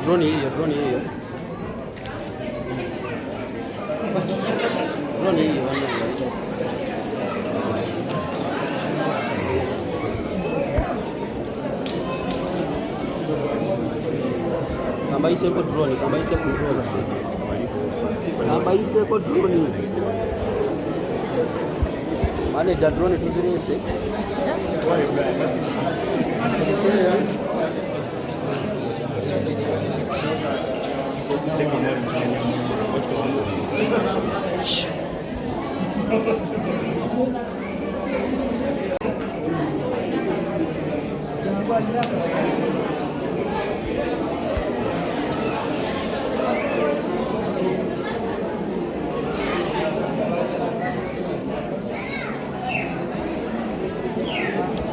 drone hiyo. Kamba iseko drone. Manager drone tuzirese.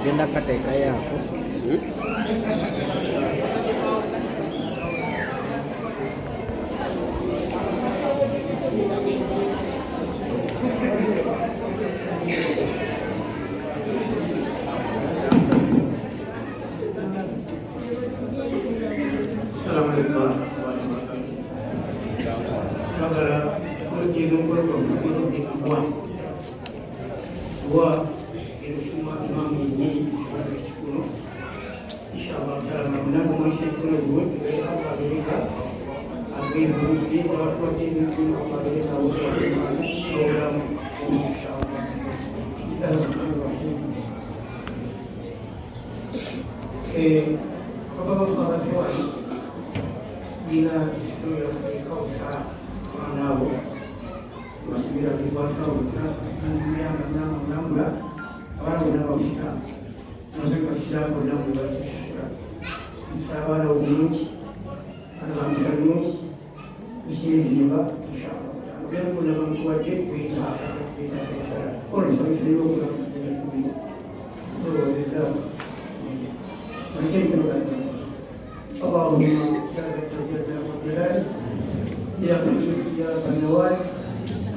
Genda kateka yako.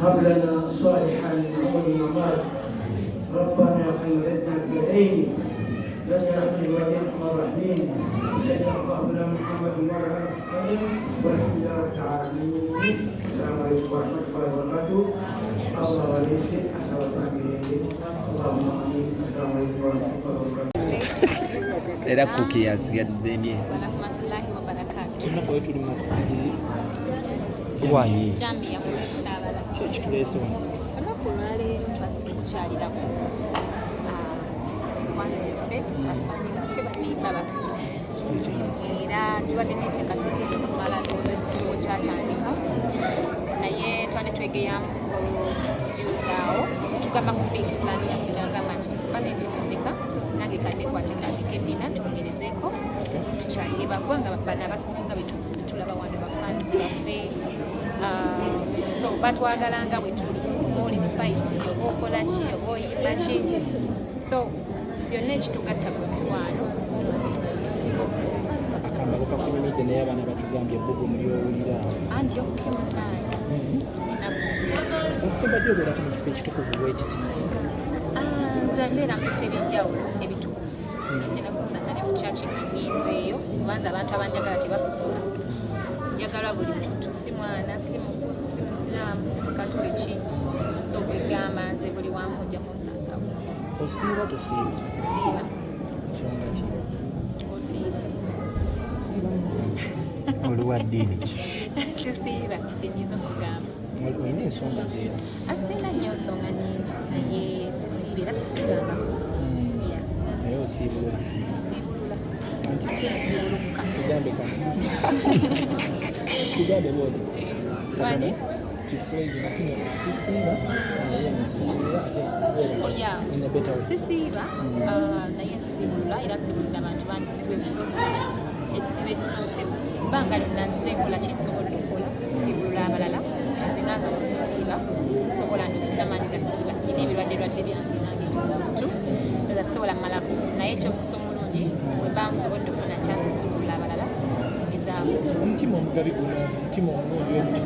هب لنا صالحا من الممات ربنا خيرتنا بيدين لنا في الوالدين الرحيم سيدنا قبل محمد وعلى اله والحمد لله رب العالمين. السلام عليكم ورحمه الله وبركاته. الله وليسك حتى اللهم امين. السلام عليكم ورحمه الله وبركاته. Era kuki yasigadde emye. Warahmatullahi wabarakatuh. Tunako tuli masjidi. Why? Jambi ya kusabala. Church tulese wano. Anakulale twazikuchalira ko. Mwana wefe afanye baffe bani baba. Era tubadde neteekateeka ekikumala ndowooza ekizibu kyatandika. Naye twali twegeya kujuuzaawo tugamba kufiiki pulaani yaffe nagamba nti bane ntimumbeka nange kadde kwateekateeka eddiina twongerezeeko tukyalire bagwa nga bana abasinga betulaba wano bafanzi baffe. So batwagalanga bwe tuli oli spice oba okola ki oba oyimba ki, so byonna ekitugatta ku mikwano kinsinga akambalo kakunyumidde naye abaana batugambye ebbugu mulyowulira anti okukemunaanya osimbadde obeerako mu kifo ekitukuvu bwekiti? Nze mbeera mu bifo ebyenjawulo ebitukuvu ennakusanga ne ku kyaki nnyinzeeyo kubanza abantu abanjagala tebasosola, njagala buli muntu, si mwana si mukulu si musiraamu si mukatoliki, so kwegamba nze buli wamu ojja kunsangawo. Osiiba tosiiba? Sisiiba. Nsonga ki? Osiiba. Oluwa ddiini ki? Sisiiba kyenyinza okugamba. Olina ensonga zeera? Sirina nnyo nsonga nnyingi naye sisiiba era sisiibangako. Naye osiibulula? Nsiibulula. Nsiibuluka. Tugambe kati. Tugambe bwoti. Wani? Kitukulaizi nakino sisiiba naye nsiibula ate sisiiba naye nsiibulula era nsiibulira abantu bandisibwa ebisoose kyekisiba ekisoose bbanga lyonna nsenkola kyensobodde okukola nsiibulula abalala. Nze ngaza omusisiiba sisobola ndosira maanyi gasiiba nina ebirwadde byange nange bimuntu eza sisobola mmalako naye ekyomukisa omulungi weba nsobodde okufuna kyasisuubula abalala ezaamu. Omutima omugabi guno omutima omulungi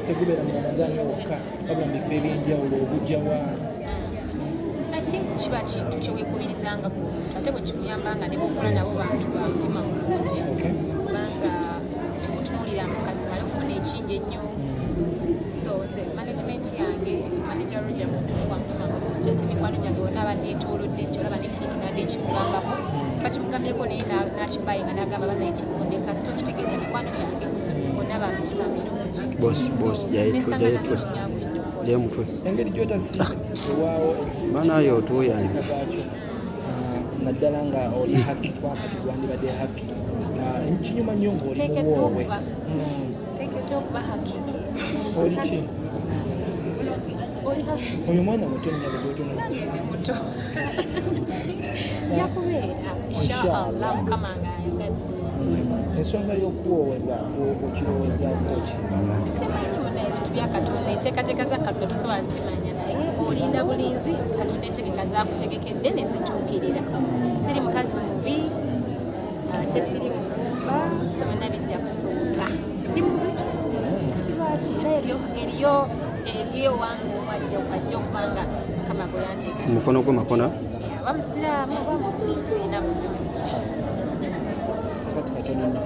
tegubeera mu bamaganyi wokka wabula mu bifo ebyenjawulo obujjawa? I think kiba kintu kyeweekubirizanga ku muntu ate bwe kikuyamba nga ne bokola nabo bantu ba mutima mulungi kubanga bulungi nnyo. So nze management yange manager Roger muntu wa mutima mulungi ate mikwano gyange bonna abanneetoolodde nti olaba ne Fiki nadde ekikugambako kakimugambyeko naye n'akibaye nga n'agamba banaiti mundeka so kitegeeza mikwano gyange bonna ba mutima mirungi. Boss mutwe engeri gy'otasi ewaawo banayo otuyanje zaakyo naddala nga oli happy kwakati gwandibadde happy kinyuma nnyo ng'oli muwoowe teekeddwa okuba haki oli ki oli haki oyo mwana muto nnyaga gyotunula muto nja kubeera inshallah mukama nzungadde. ensonga y'okuwoowebwa okirowoozaako ki? Simanyi muno ebintu bya Katonda enteekateeka za Katonda tosobola zimanya naye olinda bulinzi Katonda entegeka zaakutegekedde ne zituukirira. Siri mukazi mubi ate siri mugumba so byonna bijja kusooka. Lwaki era eriyo wange omwajja okajja okubanga Mukama gwe yanteeka mukono gwe makona aba musiraamu oba mukiisiina buzibu. Kati Katonda